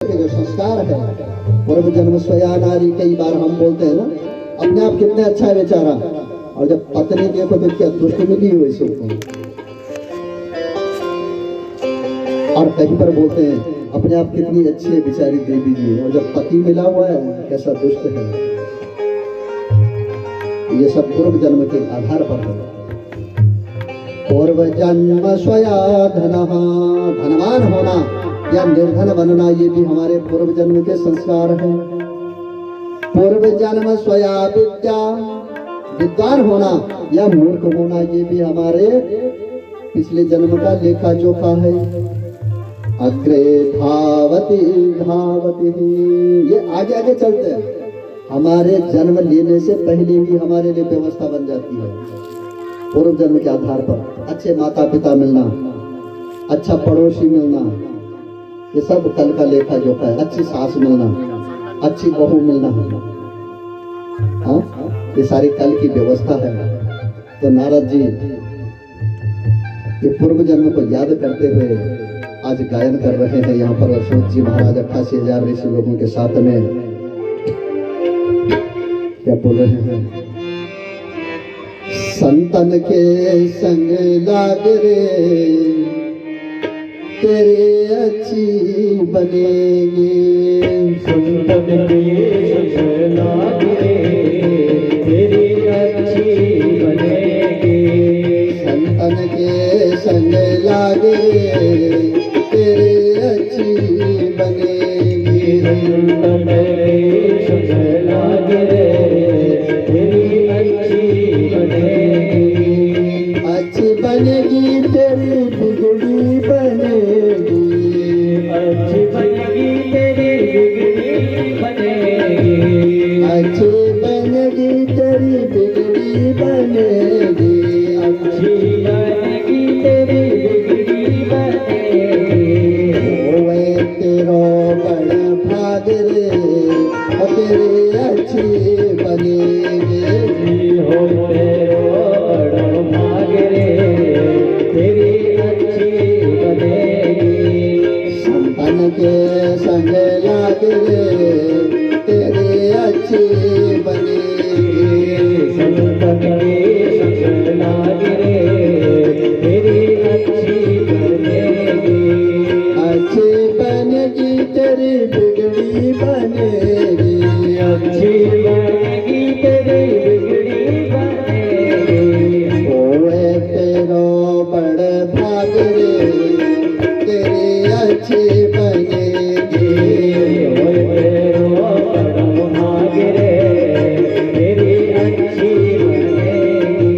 के जो संस्कार है, पूर्व जन्म स्वया नारी, कई बार हम बोलते हैं ना अपने आप कितने अच्छा है बेचारा, और जब पत्नी देखो तो क्या दुष्ट मिली हुई सबको। और कहीं पर बोलते हैं अपने आप कितनी अच्छी है बेचारी देवी जी, और जब पति मिला हुआ है कैसा दुष्ट है। ये सब पूर्व जन्म के आधार पर है। पूर्व जन्म स्वया धनः, धनवान होना या निर्धन बनना ये भी हमारे पूर्व जन्म के संस्कार हैं। पूर्व जन्म स्वया विद्या, विद्वान होना या मूर्ख होना ये भी हमारे पिछले जन्म का लेखा जोखा है। अग्रे धावती धावती, ये आगे आगे चलते हैं, हमारे जन्म लेने से पहले भी हमारे लिए व्यवस्था बन जाती है। पूर्व जन्म के आधार पर अच्छे माता पिता मिलना, अच्छा पड़ोसी मिलना, ये सब कल का लेखा जोखा है। अच्छी सास मिलना, अच्छी बहू मिलना, हाँ ये सारी कल की व्यवस्था है। तो नारद जी ये पूर्व जन्म को याद करते हुए आज गायन कर रहे हैं यहाँ पर अशोक जी महाराज 88,000 ऋषि लोगों के साथ में। क्या बोल रहे हैं? संतन के संग लाग रे तेरे अच्छी बनेगी, संतन के संग लाग रे तेरी अच्छी बनेगी। संतन के संग लाग रे तेरी अच्छी बनेगी। संतन के संग लाग रे तेरी अच्छी बनेगी। अच्छी बनेगी तेरी बिगड़ी बनेगी, अच्छी बनेगी तेरी बिगड़ी बनेगी। अच्छी बनेगी तेरी बिगड़ी बनेगी। अच्छी बनेगी तेरी बिगड़ी बनेगी। होवे तेरो बड़ा भाग रे और तेरी अच्छी बनेगी। हो तेरो बड़ा भाग रे तेरी अच्छी बनेगी। संतन के संग लाग रे तेरी अच्छी बनेगी। संतन के संग लाग रे तेरी अच्छी बनेगी। अच्छी बनेगी तेरी बिगड़ी बनेगी। अच्छी बनेगी तेरी बिगड़ी बनेगी। होवे तेरो बड़ भाग रे तेरी अच्छी बनेगी। हो तेरो बड़ा भाग रे तेरी अच्छी बनेगी।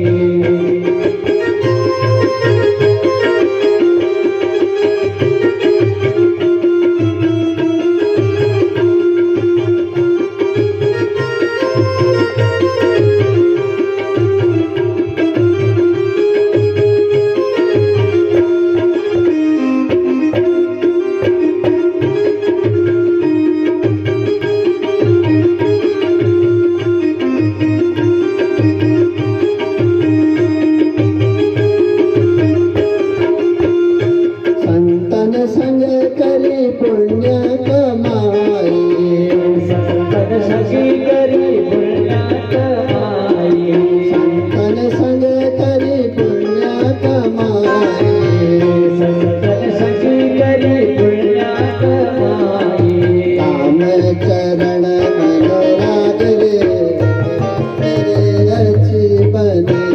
संतन संग करी पुण्य कमाई, संतन संग करी पुण्य कमाई। संतन संग करी पुण्य कमाई। संतन संग करी पुण्य कमाई। काम चरण अनुराग रे तेरे अच्छी बनेगी।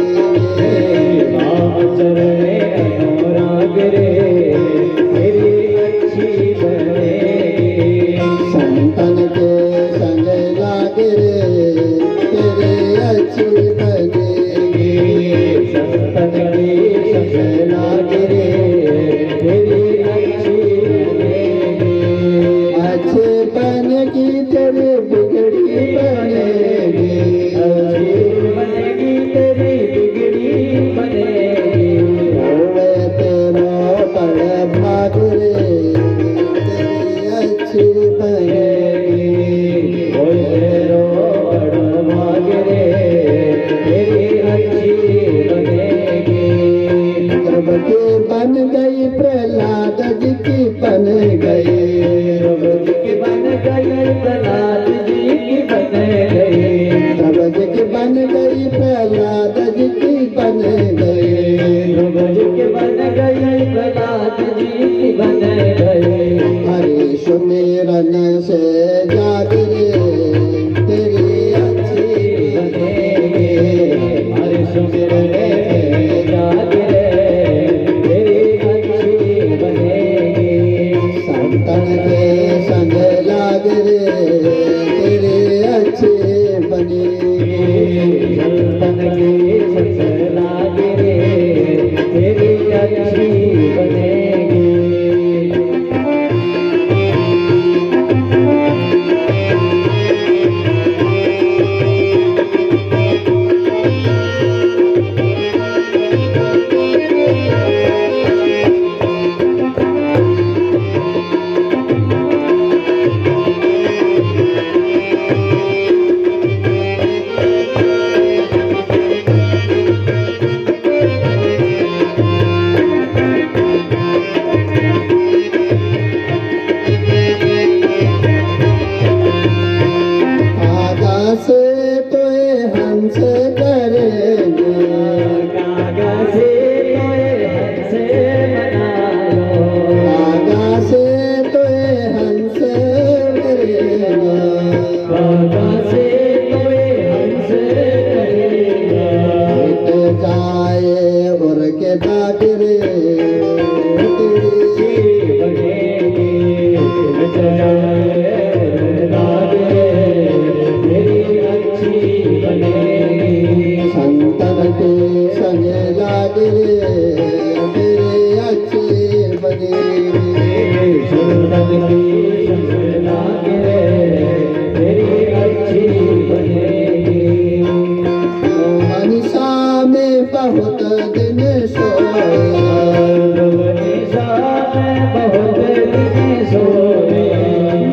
राम चरणे अनुराग रे तेरी अच्छी बनेगी। संतन के संग लाग रे तेरे अच्छी बनेगी। संतन के संग लाग रे तेरी अच्छी बनेगी। अच्छे बनेगी तेरी बिगड़ी बनेगी। अच्छी बनेगी तेरी बिगड़ी बनेगी। होवे तेरो बड़ भाग रे तेरी अच्छी बनेगी। हो तेरो बड़ा भाग रे तेरी अच्छी बनेगी। द्रौपदी बन गई प्रहलाद जी की बन गई। द्रौपदी सुमिरन से जाग रे तेरी अच्छी बनेगी हर सुमिरन में जाग रे तेरी अच्छी बनेगी संतन के संग लाग रे तेरी अच्छी बनेगी संतन के संग लाग रे तेरी अच्छी बनेगी बहुत दिन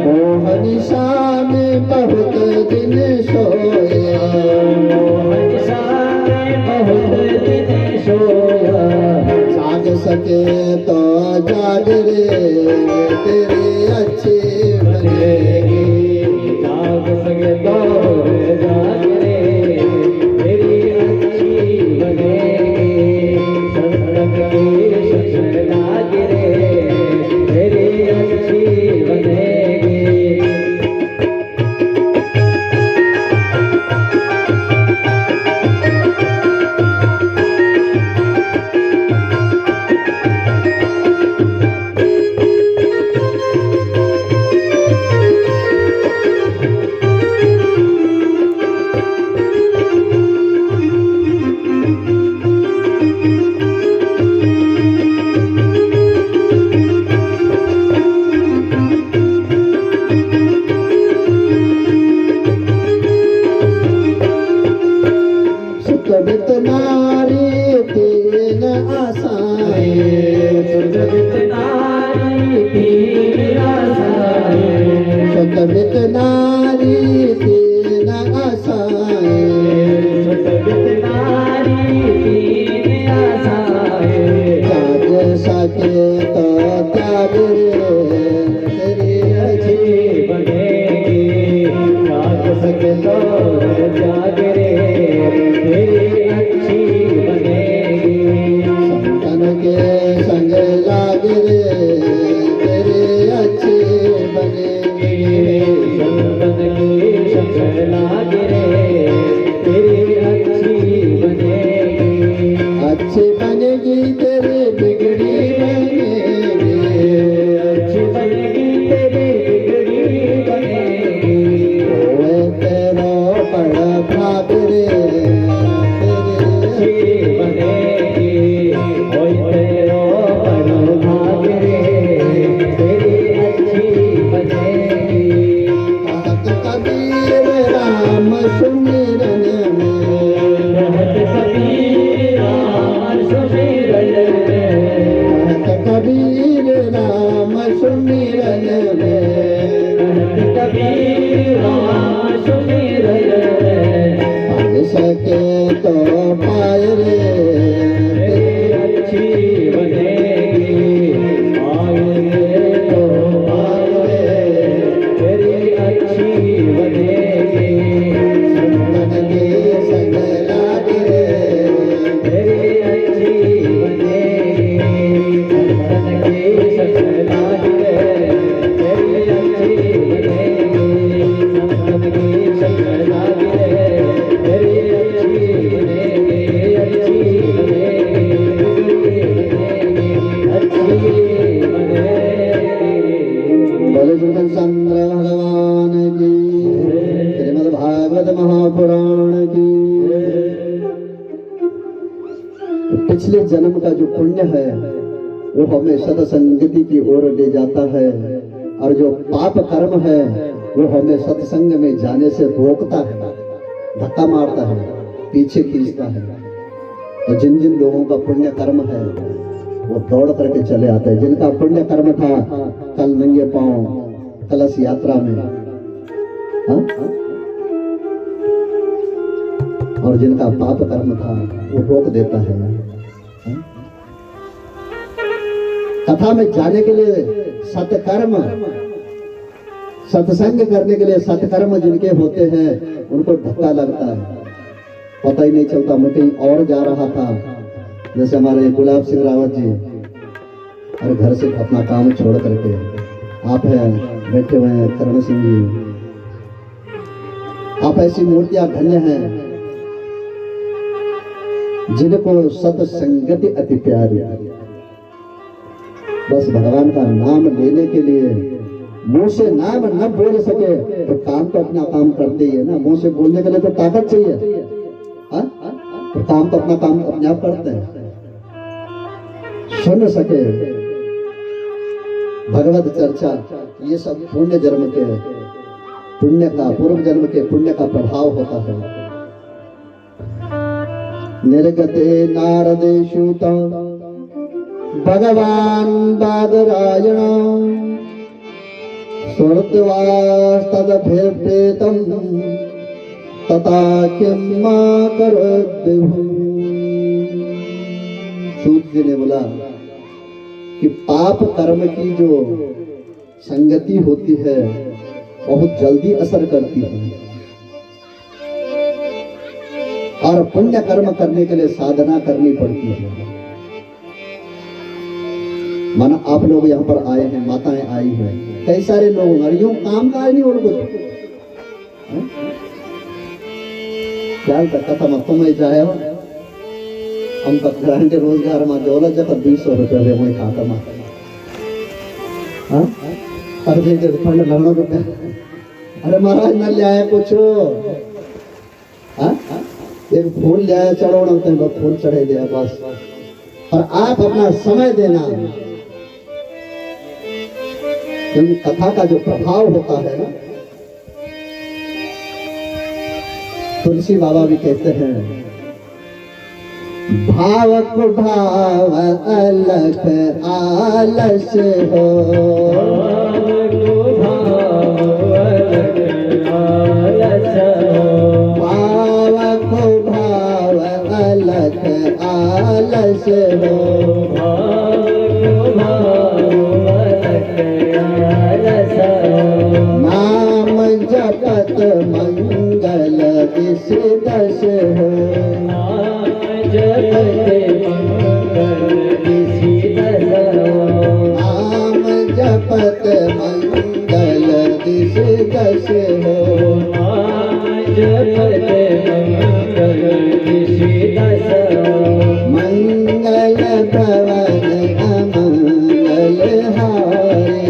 मोहनिशा में बहुत दिन सोया जाग सके तो जाग रे तेरी अच्छी बनेगी जाग सके तो जाग रे तेरी अच्छी बनेगी संतन की संग लाग रे तेरी अच्छी बनेगी सुतबित नारी तीन आशाएं सुतबित नारी तीन आशाएं सुतबित नारी तीन आशाएं सुतबित नारी तीन आशाएं जाग सके तो त्याग रे तेरी अच्छी बनेगी जाग सके तो जाग रे तेरी अच्छी बनेगी संतन के संग लाग रे तेरी अच्छी बनेगी संतन की संग लाग रे तेरी अच्छी बनेगी अच्छी बनेगी तेरी बिगड़ी बनेगी अच्छी बनेगी तेरी बिगड़ी बनेगी ओए तेरा बड़ा भाग रे अच्छी बनेगी ओए तेरो बड़ो भाग रे तेरी अच्छी बनेगी कहत कबीर राम सुमिरन में रहत कबीर राम सुमिरन में कहत कबीर राम सुमिरन में रहत कबीर राम सुमिरन में पाग सके तो पाए रे तेरी अच्छी बनेगी आए तो आए तेरी अच्छी बनेगी संतन के संग लाग रे तेरी अच्छी बनेगी संतन की संग लाग रे तेरी रामचंद्र भगवान की, श्रीमद् भागवत महापुराण की। पिछले जन्म का जो पुण्य है वो हमें सत्संगति की ओर ले जाता है, और जो पाप कर्म है वो हमें सत्संग में जाने से रोकता है, धक्का मारता है, पीछे खींचता है। और जिन जिन लोगों का पुण्य कर्म है वो दौड़ करके चले आते हैं। जिनका पुण्य कर्म था कल नंगे पांव कलश यात्रा में, हाँ? और जिनका पाप कर्म था वो रोक देता है। हाँ? कथा में जाने के लिए सत्कर्म, सत्संग करने के लिए सत्कर्म जिनके होते हैं उनको धक्का लगता है, पता ही नहीं चलता। मैं कहीं और जा रहा था, जैसे हमारे गुलाब सिंह रावत जी, और घर से अपना काम छोड़ करके आप हैं बैठे हुए हैं, करण सिंह जी, आप ऐसी मूर्तियां धन्य हैं जिनको सत्संगति अति प्यारी। बस भगवान का नाम लेने के लिए मुंह से नाम न बोल सके तो काम तो अपना काम करते ही है ना। मुंह से बोलने के लिए तो ताकत चाहिए, हाँ? तो काम तो अपना काम अपने आप करते हैं। सुन सके भगवत चर्चा, ये सब पुण्य जन्म के पुण्य का, पूर्व जन्म के पुण्य का प्रभाव होता है। निर्गते नारदेशुत भगवान बादरायण स्वर्तवास्तदभिप्रेतं तथा किं मा करोद्विभु। सूत जी ने बोला कि पाप कर्म की जो संगति होती है बहुत जल्दी असर करती है, और पुण्य कर्म करने के लिए साधना करनी पड़ती है। माना आप लोग यहाँ पर आए हैं, माताएं आई हैं, कई सारे लोग यूं काम काज नहीं उनको क्या कथा मत में चाहे हम कपड़े के रोजगार में दौलत जब 200 रुपये वही खाता में, अरे फंड लगना रुपया, अरे महाराज न ले आया कुछ, एक फूल ले आया चढ़ाना, फूल चढ़े दिया बस। और आप अपना समय देना, क्योंकि कथा का जो प्रभाव होता है ना, तुलसी बाबा भी कहते हैं भाव को भाव अलख आलस हो, भाव को भाव अलख आलस हो, नाम जपत मंगल इस दश हो, नाम जपत मंगल इस दश हो, मंगल भवन अमंगल हारे,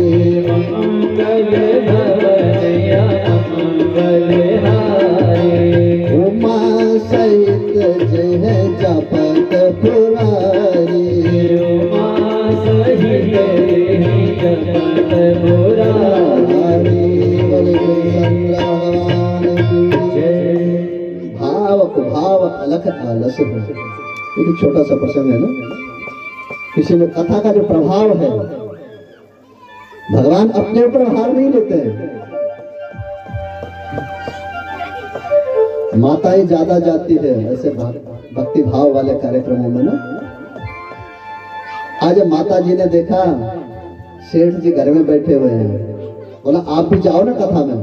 उमा सहित जह जपत पुरारी, भाव को भाव अलख आलस हो। एक छोटा सा प्रसंग है ना, किसी में कथा का जो प्रभाव है, भगवान अपने ऊपर भार नहीं लेते हैं। माताएं ज्यादा जाती है ऐसे भक्ति भाव वाले कार्यक्रमों में ना। आज माता जी ने देखा सेठ जी घर में बैठे हुए हैं, बोला आप भी जाओ ना कथा में,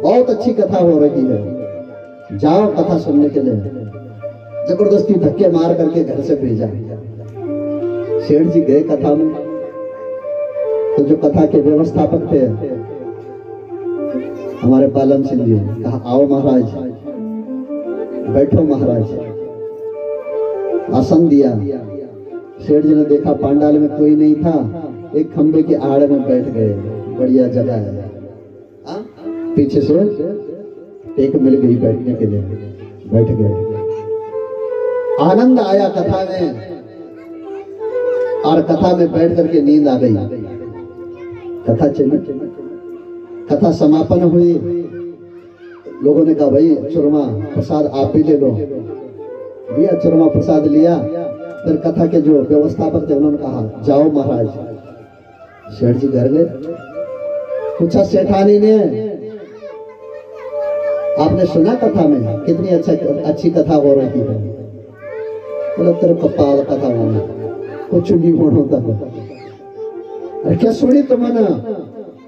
बहुत अच्छी कथा हो रही है, जाओ कथा सुनने के लिए। जबरदस्ती धक्के मार करके घर से भेजा। सेठ जी गए कथा में, तो जो कथा के व्यवस्थापक थे हमारे पालन सिंह जी, कहा आओ महाराज, बैठो महाराज। आसन दिया। सेठ जी ने देखा पांडाल में कोई नहीं था, एक खंबे की आड़ में बैठ गए, बढ़िया जगह है। पीछे से एक मिल गई बैठने के लिए, बैठ गए। आनंद आया कथा में, और कथा में बैठ करके नींद आ गई। कथा चली, कथा समापन हुई। लोगों ने कहा भाई चूरमा प्रसाद आप भी ले लो। लिया चूरमा प्रसाद लिया। फिर कथा के जो व्यवस्थापक थे उन्होंने कहा जाओ महाराज। सेठ जी घर गए। पूछा सेठानी ने आपने सुना कथा में कितनी अच्छी कथा हो रही है? बोला तेरे कपाल कथा होना कुछ नहीं होता। अरे क्या सुनी तुमने?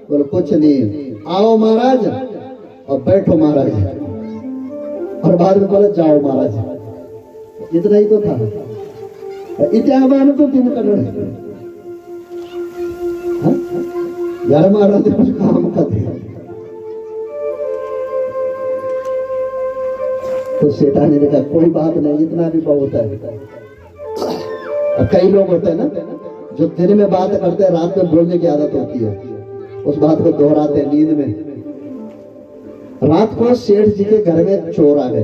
बोले कुछ नहीं। आओ महाराज और बैठो महाराज। और बाद में बोले जाओ महाराज। इतना ही तो था। इतिहास तो दिन कर रहे यार महाराज कुछ काम कर दिया। तो सेठानी ने कहा कोई बात नहीं, इतना भी बहुत है। कई लोग होते हैं ना जो दिन में बात करते हैं, रात में बोलने की आदत होती है, उस बात को दोहराते हैं नींद में। रात को सेठ जी के घर में चोर आ गए।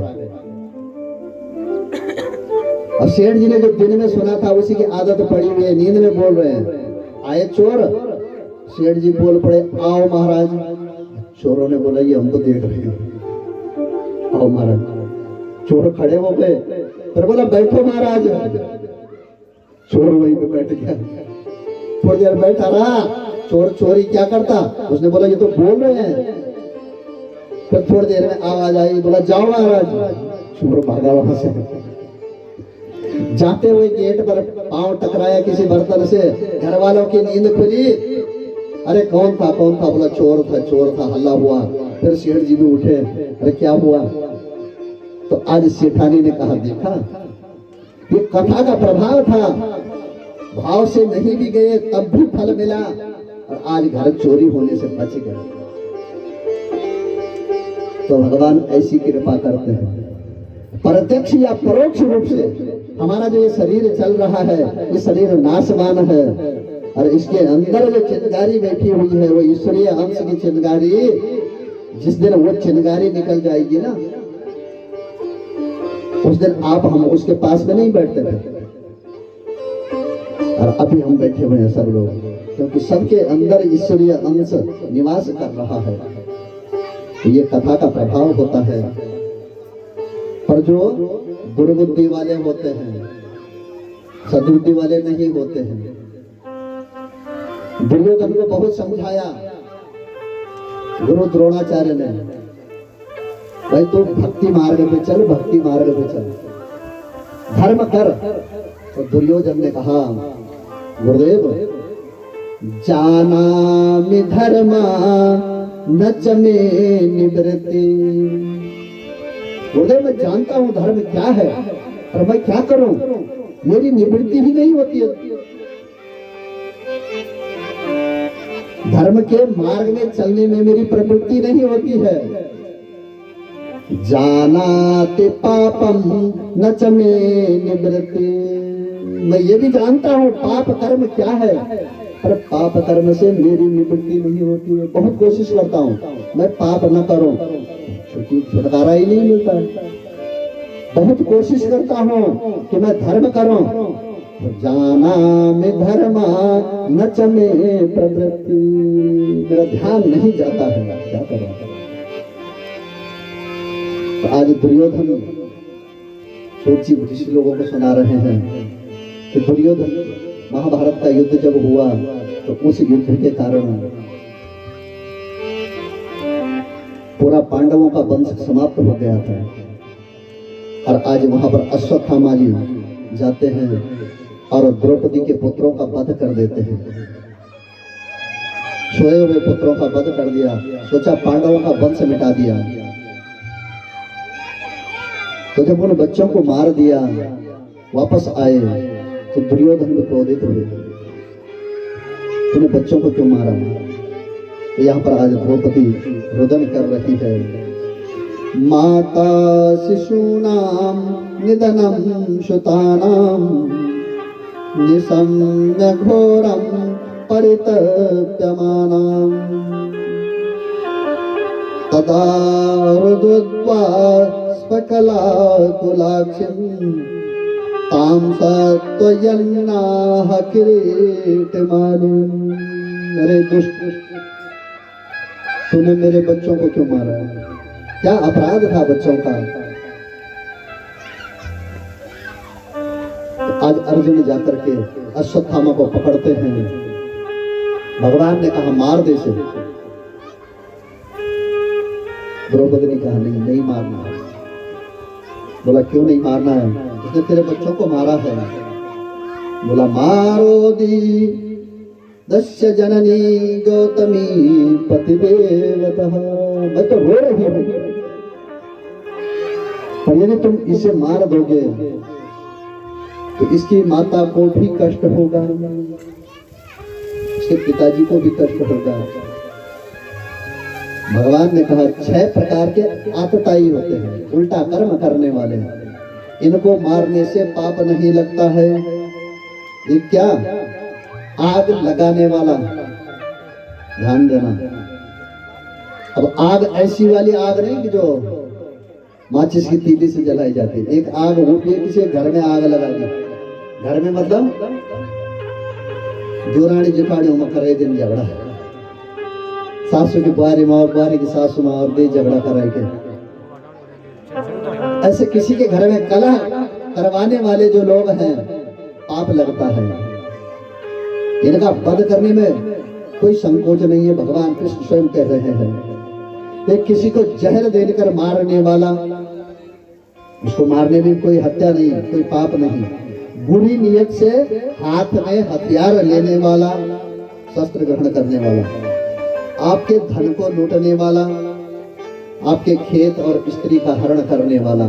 और सेठ जी ने जो दिन में सुना था उसी की आदत पड़ी हुई है, नींद में बोल रहे हैं। आए चोर, सेठ जी बोल पड़े आओ महाराज। चोरों ने बोला ये हम तो देख रहे हैं, आओ महाराज। चोर खड़े हो गए। फिर बोला बैठो महाराज। चोर वहीं पे बैठ गया। थोड़ी देर बैठा रहा। चोर चोरी क्या करता? उसने बोला ये तो बोल रहे हैं। फिर थोड़ी देर में आवाज आई, बोला जाओ महाराज। चोर भागा वहां से। जाते हुए गेट पर पांव टकराया किसी बर्तन से। घर वालों की नींद खुली। अरे कौन था कौन था? बोला चोर था चोर था। हल्ला हुआ। फिर सेठ जी भी उठे। अरे क्या हुआ? तो आज सेठानी ने कहा देखा ये कथा का प्रभाव था। भाव से नहीं भी गए तब भी फल मिला, और आज घर चोरी होने से बच गए। तो भगवान ऐसी कृपा करते हैं। प्रत्यक्ष या परोक्ष रूप से हमारा जो ये शरीर चल रहा है, ये शरीर नाशवान है, और इसके अंदर जो चिंगारी बैठी हुई है वो ईश्वरीय अंश की चिंगारी। जिस दिन वो चिंगारी निकल जाएगी ना, उस दिन आप हम उसके पास में नहीं बैठते थे। और अभी हम बैठे हुए हैं सब लोग, क्योंकि सबके अंदर ईश्वरीय अंश निवास कर रहा है। तो ये कथा का प्रभाव होता है। पर जो दुर्बुद्धि वाले होते हैं, सद्बुद्धि वाले नहीं होते हैं। दुर्योधन को बहुत समझाया गुरु द्रोणाचार्य ने, भाई तू भक्ति मार्ग पे चल, भक्ति मार्ग पे चल, धर्म कर। तो दुर्योधन ने कहा गुरुदेव जानामि धर्मा न च मे निवृत्ति। गुरुदेव मैं जानता हूं धर्म क्या है, पर मैं क्या करूं, मेरी निवृत्ति ही नहीं होती है। धर्म के मार्ग में चलने में मेरी प्रवृत्ति नहीं होती है। जानाति पापम न च मे निवृत्ति। मैं ये भी जानता हूँ पाप कर्म क्या है, पर पाप कर्म से मेरी निवृत्ति नहीं होती है। बहुत कोशिश करता हूँ मैं पाप न करूं, छुटकारा ही नहीं मिलता है। बहुत कोशिश करता हूँ कि मैं धर्म करूं, जाना में धर्मा न च मे प्रवृत्ति। मेरा ध्यान नहीं जाता है, क्या करूं। तो आज दुर्योधन सोची ऋषि लोगों को सुना रहे हैं कि दुर्योधन महाभारत का युद्ध जब हुआ तो उस युद्ध के कारण पूरा पांडवों का वंश समाप्त हो गया था। और आज वहां पर अश्वत्थामा जी जाते हैं और द्रौपदी के पुत्रों का वध कर देते हैं। सोए हुए पुत्रों का वध कर दिया, सोचा पांडवों का वंश मिटा दिया। तो जब उन बच्चों को मार दिया, वापस आए तो दुर्योधन में क्रोधित हुए, तूने बच्चों को क्यों मारा। तो यहाँ पर आज द्रौपदी रुदन कर रही है, माता शिशूनाम निधनम शुतानाम निशम्य घोरम परितप्यमानाम। तदा रुद्वा स्पकलाकुलाक्षिं तां सत्वयन्नाह किरीटमालिं। अरे दुष्ट, तूने मेरे बच्चों को क्यों मारा? क्या अपराध था बच्चों का? आज अर्जुन जाकर के अश्वत्थामा को पकड़ते हैं। भगवान ने कहा मार दे इसे। द्रौपदी ने कहा नहीं, नहीं मारना। बोला क्यों नहीं मारना है? उसने तेरे बच्चों को मारा है। बोला मारो दी दस्य जननी गौतमी पतिदेवतः। मैं तो रो रही हूं, पर यदि तुम इसे मार दोगे तो इसकी माता को भी कष्ट होगा, इसके पिताजी को भी कष्ट होगा। भगवान ने कहा 6 प्रकार के आतताई होते हैं, उल्टा कर्म करने वाले। इनको मारने से पाप नहीं लगता है। ये क्या? आग लगाने वाला, ध्यान देना। अब आग ऐसी वाली आग नहीं कि जो माचिस की तीली से जलाई जाती है। एक आग वो भी किसी घर में आग लगा दी। घर में मतलब जोरानी जिठाड़ियों में करे दिन झगड़ा, सासू की बुआरी माँ और बुआरी की सासू माँ और भी झगड़ा कराए के। ऐसे किसी के घर में कलह करवाने वाले जो लोग हैं, पाप लगता है। इनका वध करने में कोई संकोच नहीं है। भगवान कृष्ण स्वयं कह रहे हैं कि किसी को जहर देकर मारने वाला, उसको मारने में कोई हत्या नहीं, कोई पाप नहीं। बुरी नियत से हाथ में हथियार लेने वाला, शस्त्र ग्रहण करने वाला, आपके धन को लूटने वाला, आपके खेत और स्त्री का हरण करने वाला,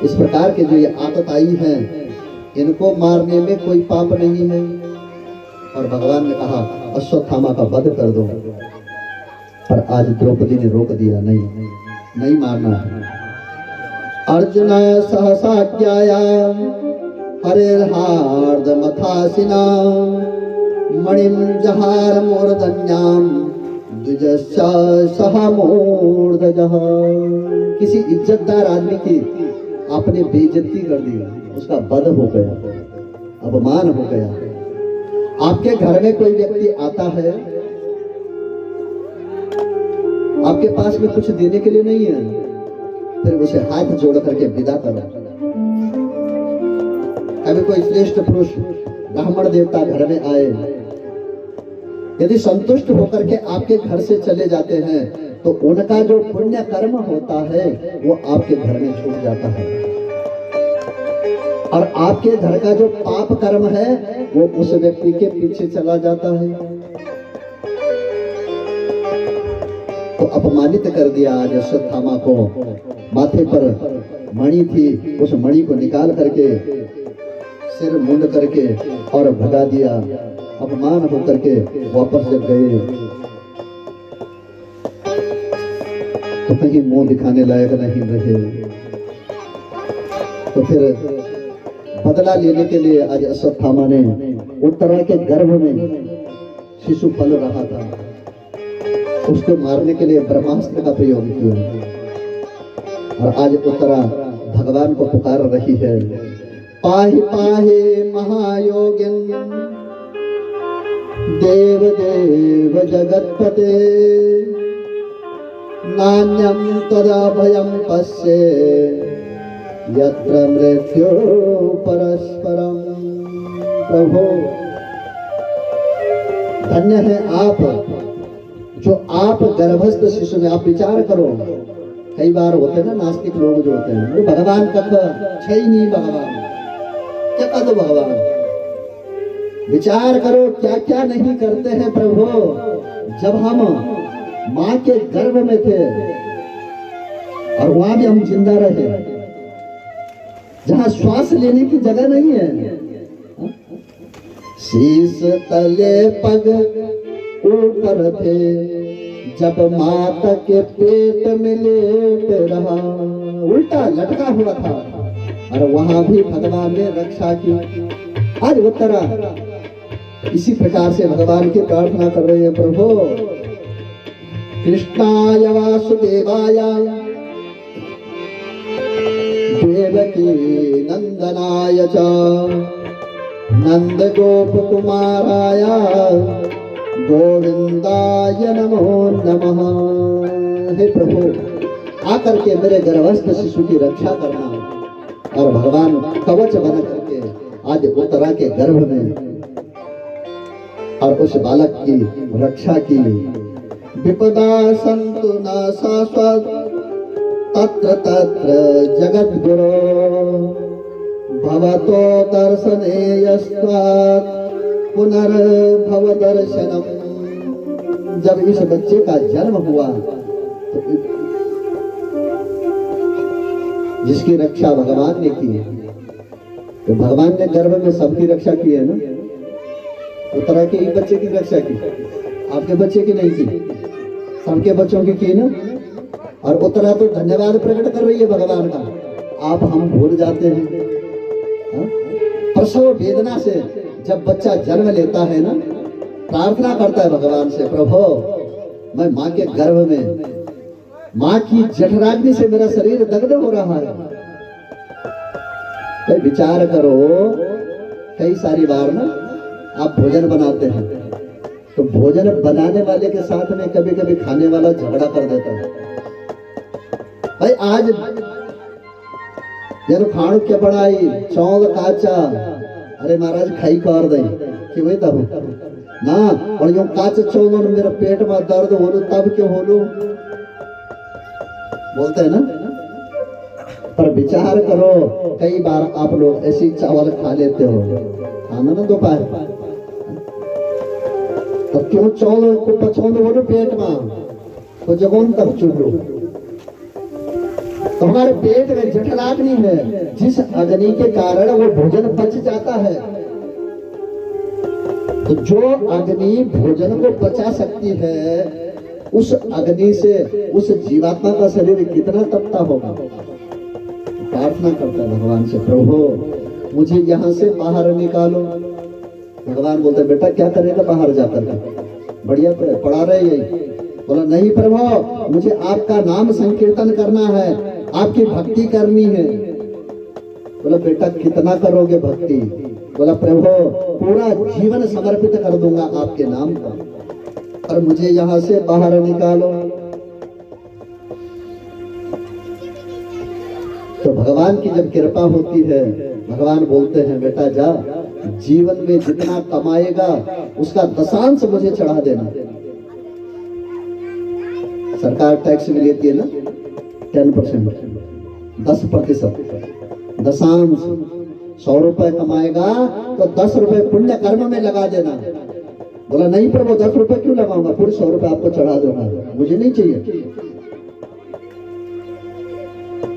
इस प्रकार के जो ये आतताई हैं, इनको मारने में कोई पाप नहीं है। और भगवान ने कहा अश्वत्थामा का वध कर दो, पर आज द्रौपदी ने रोक दिया, नहीं नहीं मारना है। अर्जुन सहसा ज्ञाया हरेर्हार्द मथासिना मणिम जहार मूर्धन्याम द्विजस्य सह मूर्धजः। किसी इज्जतदार आदमी की आपने बेइज्जती कर दी, उसका वध हो गया, अपमान हो गया। आपके घर में कोई व्यक्ति आता है, आपके पास में कुछ देने के लिए नहीं है, फिर उसे हाथ जोड़ करके विदा करो। अभी कोई श्रेष्ठ पुरुष ब्राह्मण देवता घर में आए, यदि संतुष्ट होकर के आपके घर से चले जाते हैं तो उनका जो पुण्य कर्म होता है वो आपके घर में छूट जाता है, और आपके घर का जो पाप कर्म है वो उस व्यक्ति के पीछे चला जाता है। तो अपमानित कर दिया आज अश्वत्थामा को। माथे पर मणि थी, उस मणि को निकाल करके सिर मुंड करके और भगा दिया। अपमान होकर के वापस जब गए तो कहीं मुंह दिखाने लायक नहीं रहे। तो फिर बदला लेने के लिए आज अश्वत्थामा ने उत्तरा के गर्भ में शिशु पल रहा था, उसको मारने के लिए ब्रह्मास्त्र का प्रयोग किया। और आज उत्तरा भगवान को पुकार रही है, पाहि पाहि महायोगिन देव देव जगत्पते नान्यं तदा भयं पश्ये यत्र मृत्यो परस्परम। प्रभु धन्य है आप, जो आप गर्भस्थ शिशु में, आप विचार करो, कई बार होते हैं ना नास्तिक लोग जो होते हैं, भगवान कब छै नहीं, भगवान क्या कद भगवान। विचार करो क्या क्या नहीं करते हैं प्रभु। जब हम माँ के गर्भ में थे और वहां भी हम जिंदा रहे, जहां श्वास लेने की जगह नहीं है, शीश तले पग ऊपर थे जब माता के पेट में लेट रहा, उल्टा लटका हुआ था, और वहां भी भगवान ने रक्षा की। आज उत्तरा इसी प्रकार से भगवान की प्रार्थना कर रहे हैं, प्रभु कृष्णाय वासुदेवाय देवकी नंदनाय च नंद गोप कुमाराय गोविंदाय नमो नमः। हे प्रभु, आकर के मेरे गर्भस्थ शिशु की रक्षा करना। और भगवान कवच बन करके आज उत्तरा के गर्भ में और उस बालक की रक्षा की। विपदा संतु न शाश्वत तत्र तत्र जगद्गुरो भवतो दर्शने यस्त्वात् पुनर्भव दर्शनम। जब इस बच्चे का जन्म हुआ तो जिसकी रक्षा भगवान ने की, तो भगवान ने गर्भ में सबकी रक्षा की है ना। उत्तरा के एक बच्चे की रक्षा की, आपके बच्चे की नहीं की, सबके बच्चों की ना। और उत्तरा तो धन्यवाद प्रकट कर रही है भगवान का। आप हम भूल जाते हैं। हाँ? प्रसव वेदना से जब बच्चा जन्म लेता है ना, प्रार्थना करता है भगवान से, प्रभु मैं माँ के गर्भ में, माँ की जठराग्नि से मेरा शरीर दग्ध हो रहा है। तो विचार करो, कई सारी बार ना आप भोजन बनाते हैं तो भोजन बनाने वाले के साथ में कभी कभी खाने वाला झगड़ा कर देता है। भाई आज जब खाणु के पढ़ाई चौल काचा, अरे महाराज खाई कर दई कि वही तब ना, और यूं काच चौल मेरा पेट में दर्द होलू तब क्यों होलू, बोलते हैं ना। पर विचार करो, कई बार आप लोग ऐसी चावल खा लेते हो, खाना ना दोपहर, तो क्यों चौल को पछोंद बोलो पेट में, तो जगोन तब चुलो। तो हमारे पेट में जठराग्नि है, जिस अग्नि के कारण वो भोजन पच जाता है। तो जो अग्नि भोजन को पचा सकती है, उस अग्नि से उस जीवात्मा का शरीर कितना तपता होगा। प्रार्थना करता है भगवान से, प्रभु मुझे यहाँ से बाहर निकालो। भगवान बोलते बेटा क्या करेगा बाहर जाकर के, बढ़िया तो पढ़ा रहे यही। बोला नहीं प्रभु, मुझे आपका नाम संकीर्तन करना है, आपकी भक्ति करनी है। बोला बेटा कितना करोगे भक्ति? बोला प्रभु पूरा जीवन समर्पित कर दूंगा आपके नाम का, और मुझे यहाँ से बाहर निकालो। तो भगवान की जब कृपा होती है, भगवान बोलते हैं बेटा जा, जीवन में जितना कमाएगा उसका दशांश मुझे चढ़ा देना। सरकार टैक्स भी लेती है ना 10%, 10%, दशांश। 100 रुपए कमाएगा तो 10 रुपए पुण्य कर्म में लगा देना। बोला नहीं प्रभु 10 रुपए क्यों लगाऊंगा, पूरे 100 रुपए आपको चढ़ा दूंगा, मुझे नहीं चाहिए।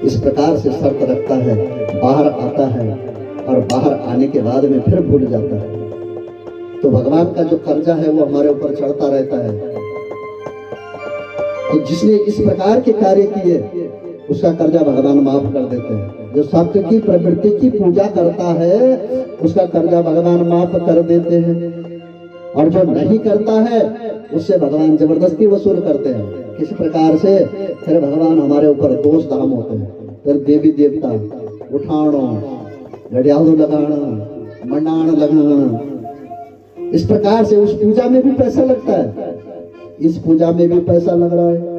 इस प्रकार से शर्त रखता है, बाहर आता है और बाहर आने के बाद में फिर भूल जाता है। तो भगवान का जो कर्जा है वो हमारे ऊपर चढ़ता रहता है। तो जिसने इस प्रकार के कार्य किए उसका कर्जा भगवान माफ कर देते हैं। जो सत्य की प्रवृत्ति की पूजा करता है उसका कर्जा भगवान माफ कर देते हैं, और जो नहीं करता है उससे भगवान जबरदस्ती वसूल करते हैं। किस प्रकार से? फिर भगवान हमारे ऊपर दोष धाम होते हैं। फिर देवी देवता उठाणो, घड़ियालो लगाना, मंडाण लगाना, इस प्रकार से उस पूजा में भी पैसा लगता है, इस पूजा में भी पैसा लग रहा है।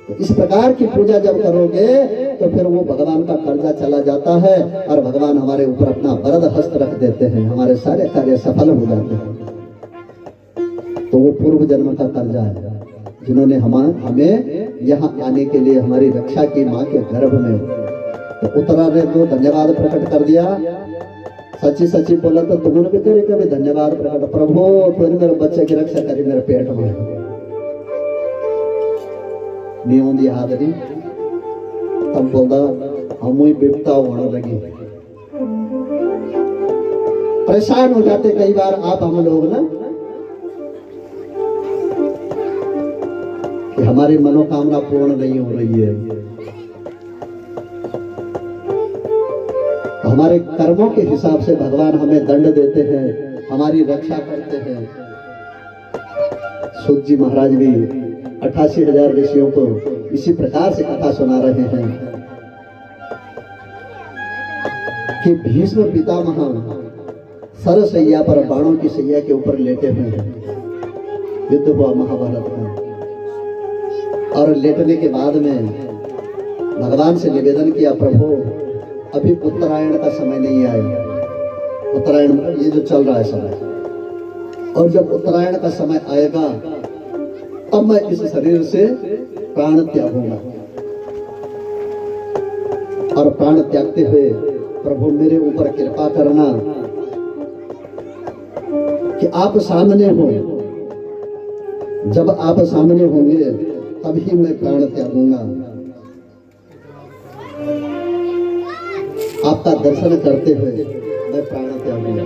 तो इस प्रकार की पूजा जब करोगे तो फिर वो भगवान का कर्जा चला जाता है और भगवान हमारे ऊपर अपना वरद हस्त रख देते हैं, हमारे सारे कार्य सफल हो जाते हैं। तो वो पूर्व जन्म का कर्जा है, जिन्होंने हमें यहाँ आने के लिए हमारी रक्षा की माँ के गर्भ में। तो उत्तरा ने तो धन्यवाद प्रकट कर दिया, सच्ची सच्ची बोला तो तुमने भी करे कभी धन्यवाद प्रकट, प्रभु तुमने मेरे बच्चे की रक्षा करी मेरे पेट में। नहीं दी हादरी तब बोला हम ही बिपता होने लगी। परेशान हो जाते कई बार आप हम लोग ना, कि हमारी मनोकामना पूर्ण नहीं हो रही है। तो हमारे कर्मों के हिसाब से भगवान हमें दंड देते हैं, हमारी रक्षा करते हैं। सूत जी महाराज भी 88,000 ऋषियों को इसी प्रकार से कथा सुना रहे हैं कि भीष्म पितामह सरसैया पर बाणों की सैया के ऊपर लेटे हुए हैं। युद्ध हुआ महाभारत में, और लेटने के बाद में भगवान से निवेदन किया, प्रभु अभी उत्तरायण का समय नहीं आया, उत्तरायण ये जो चल रहा है समय, और जब उत्तरायण का समय आएगा तब मैं इस शरीर से प्राण त्यागूंगा। और प्राण त्यागते हुए प्रभु मेरे ऊपर कृपा करना कि आप सामने हो, जब आप सामने होंगे तभी मैं प्राण त्यागूंगा। आपका दर्शन करते हुए मैं प्राण त्यागूंगा।